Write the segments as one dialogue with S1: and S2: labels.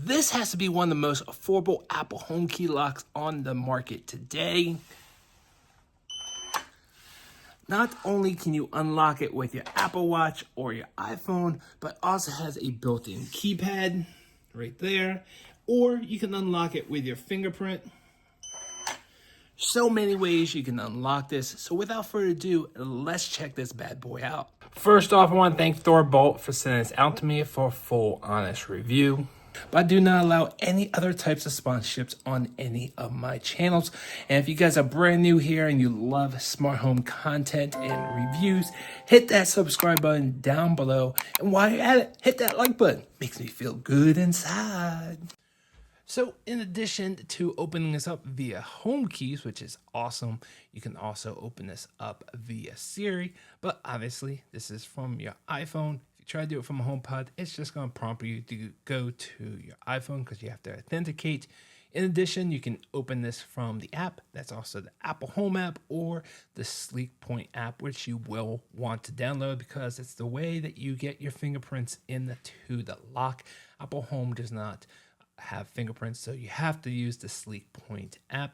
S1: this has to be one of the most affordable Apple HomeKey locks on the market today. Not only can you unlock it with your Apple Watch or your iPhone, but also has a built-in keypad right there, or you can unlock it with your fingerprint. So many ways you can unlock this. So without further ado, let's check this bad boy out. First off, I want to thank Thorbolt for sending this out to me for a full, honest review. But I do not allow any other types of sponsorships on any of my channels. And if you guys are brand new here and you love smart home content and reviews, hit that subscribe button down below. And while you're at it, hit that like button. Makes me feel good inside. So in addition to opening this up via HomeKeys, which is awesome, you can also open this up via Siri. But obviously, this is from your iPhone. Try to do it from a HomePod, it's just going to prompt you to go to your iPhone because you have to authenticate. In addition, you can open this from the app. That's also the Apple Home app or the Sleek Point app, which you will want to download because it's the way that you get your fingerprints into the lock. Apple Home does not have fingerprints, so you have to use the Sleek Point app.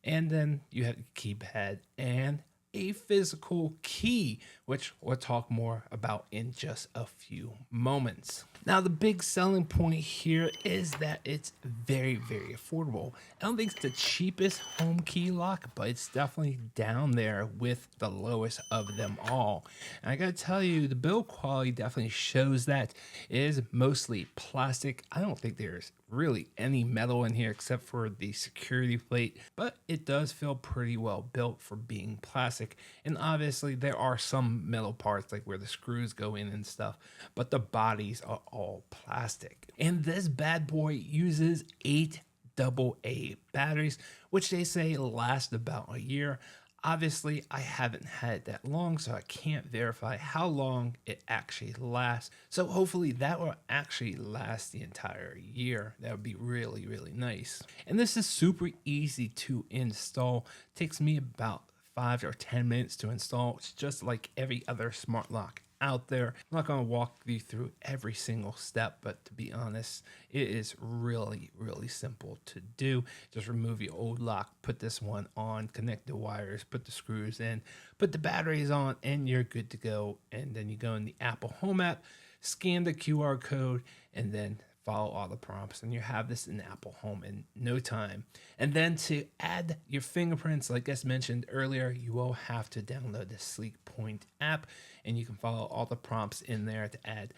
S1: And then you have the keypad and a physical key, which we'll talk more about in just a few moments. Now, the big selling point here is that it's very, very affordable. I don't think it's the cheapest HomeKey lock, but it's definitely down there with the lowest of them all. And I gotta tell you, the build quality definitely shows that. It is mostly plastic. I don't think there's really any metal in here except for the security plate, but it does feel pretty well built for being plastic. And obviously there are some metal parts like where the screws go in and stuff, but the bodies are all plastic. And this bad boy uses 8 AA batteries, which they say last about a year. Obviously, I haven't had it that long, so I can't verify how long it actually lasts. So hopefully that will actually last the entire year. That would be really, really nice. And this is super easy to install. It takes me about 5 or 10 minutes to install. It's just like every other smart lock out there. I'm not going to walk you through every single step, but to be honest, it is really, really simple to do. Just remove your old lock, put this one on, connect the wires, put the screws in, put the batteries on, and you're good to go. And then you go in the Apple Home app, scan the QR code, and then follow all the prompts, and you have this in Apple Home in no time. And then to add your fingerprints, like I mentioned earlier, you will have to download the Sleek Point app, and you can follow all the prompts in there to add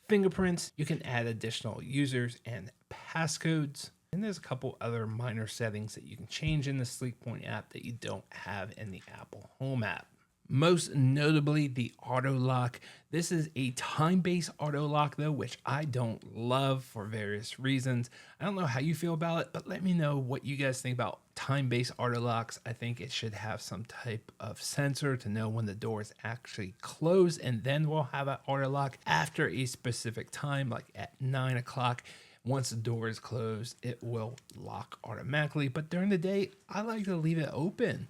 S1: fingerprints. You can add additional users and passcodes. And there's a couple other minor settings that you can change in the Sleek Point app that you don't have in the Apple Home app. Most notably, the auto lock. This is a time-based auto lock though, which I don't love for various reasons. I don't know how you feel about it, but let me know what you guys think about time-based auto locks. I think it should have some type of sensor to know when the doors actually close, and then we'll have an auto lock after a specific time, like at 9 o'clock. Once the door is closed, it will lock automatically. But during the day, I like to leave it open.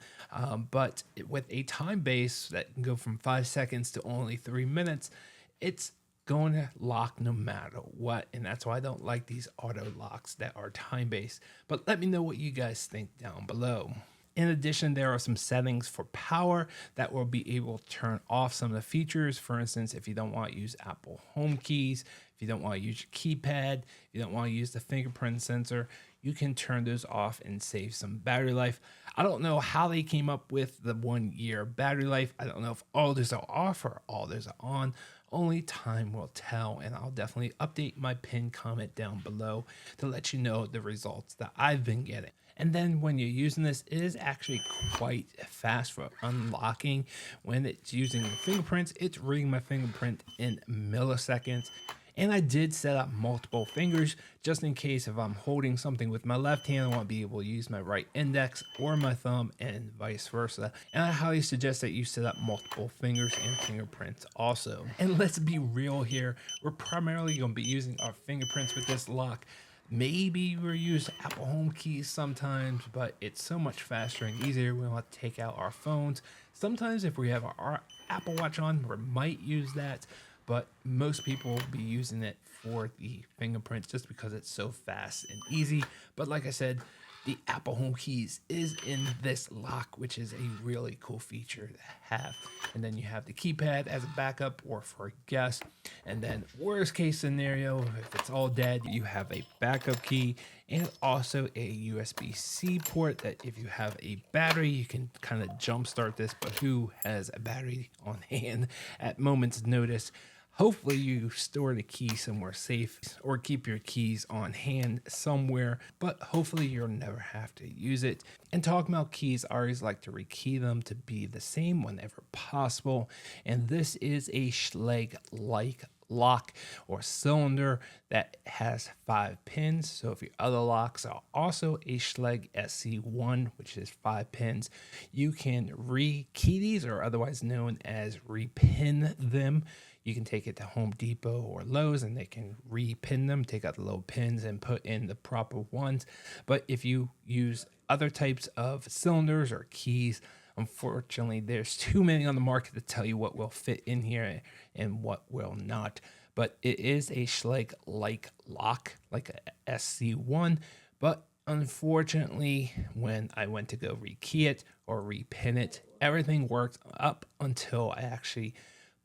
S1: But with a time base that can go from 5 seconds to only 3 minutes, it's going to lock no matter what. And that's why I don't like these auto locks that are time based. But let me know what you guys think down below. In addition, there are some settings for power that will be able to turn off some of the features. For instance, if you don't want to use Apple Home keys, if you don't want to use your keypad, if you don't want to use the fingerprint sensor, you can turn those off and save some battery life. I don't know how they came up with the 1 year battery life. I don't know if all those are off or all those are on. Only time will tell, and I'll definitely update my pinned comment down below to let you know the results that I've been getting. And then when you're using this, it is actually quite fast for unlocking. When it's using the fingerprints, it's reading my fingerprint in milliseconds. And I did set up multiple fingers just in case if I'm holding something with my left hand, I want to be able to use my right index or my thumb and vice versa. And I highly suggest that you set up multiple fingers and fingerprints also. And let's be real here. We're primarily going to be using our fingerprints with this lock. Maybe we'll use Apple Home keys sometimes, but it's so much faster and easier. We don't have to take out our phones. Sometimes if we have our Apple Watch on, we might use that. but most people will be using it for the fingerprint just because it's so fast and easy. But like I said, the Apple Home Keys is in this lock, which is a really cool feature to have. And then you have the keypad as a backup or for guests. And then worst case scenario, if it's all dead, you have a backup key and also a USB-C port that if you have a battery, you can kind of jumpstart this. But who has a battery on hand at moment's notice? Hopefully you store the key somewhere safe or keep your keys on hand somewhere, but hopefully you'll never have to use it. And talking about keys, I always like to rekey them to be the same whenever possible. And this is a Schlage-like lock or cylinder that has 5 pins. So if your other locks are also a Schlage SC1, which is 5 pins, you can rekey these, or otherwise known as repin them. You can take it to Home Depot or Lowe's and they can repin them, take out the little pins and put in the proper ones. But if you use other types of cylinders or keys, unfortunately, there's too many on the market to tell you what will fit in here and what will not. But it is a Schlage-like lock, like a SC1. But unfortunately, when I went to go rekey it or repin it, everything worked up until I actually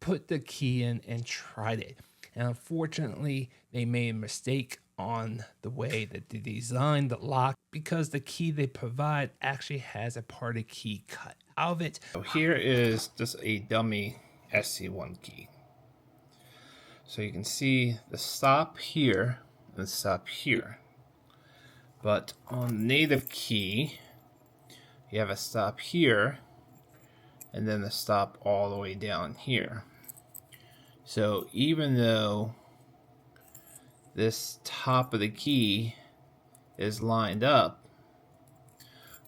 S1: put the key in and tried it. And unfortunately, they made a mistake on the way that they designed the lock because the key they provide actually has a part of key cut out of it. So here is just a dummy SC1 key. So you can see the stop here and the stop here. But on the native key, you have a stop here and then the stop all the way down here. So even though this top of the key is lined up,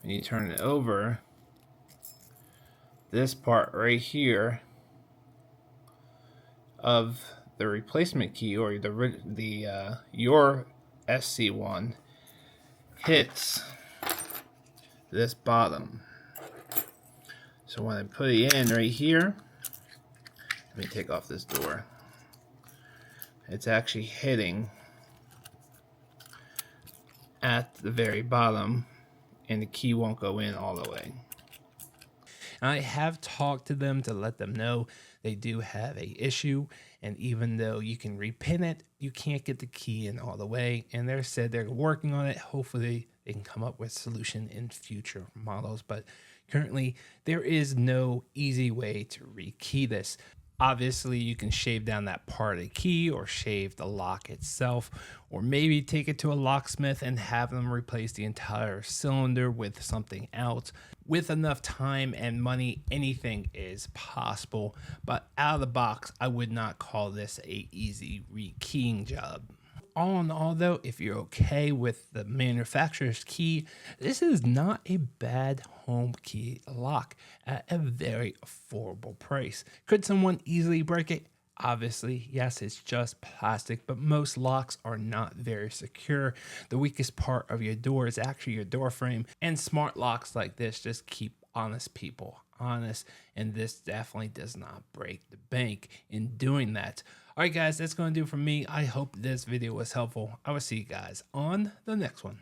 S1: when you turn it over, this part right here of the replacement key or your SC1 hits this bottom. So when I put it in right here, let me take off this door. It's actually hitting at the very bottom and the key won't go in all the way. I have talked to them to let them know they do have an issue, and even though you can repin it, you can't get the key in all the way, and they said they're working on it. Hopefully they can come up with a solution in future models, but currently there is no easy way to rekey this. Obviously, you can shave down that part of the key or shave the lock itself, or maybe take it to a locksmith and have them replace the entire cylinder with something else. With enough time and money, anything is possible, but out of the box, I would not call this a easy rekeying job. All in all though, if you're okay with the manufacturer's key, this is not a bad HomeKey lock at a very affordable price. Could someone easily break it? Obviously, yes, it's just plastic, but most locks are not very secure. The weakest part of your door is actually your door frame, and smart locks like this just keep honest people honest, and this definitely does not break the bank in doing that. All right, guys, that's going to do it for me. I hope this video was helpful. I will see you guys on the next one.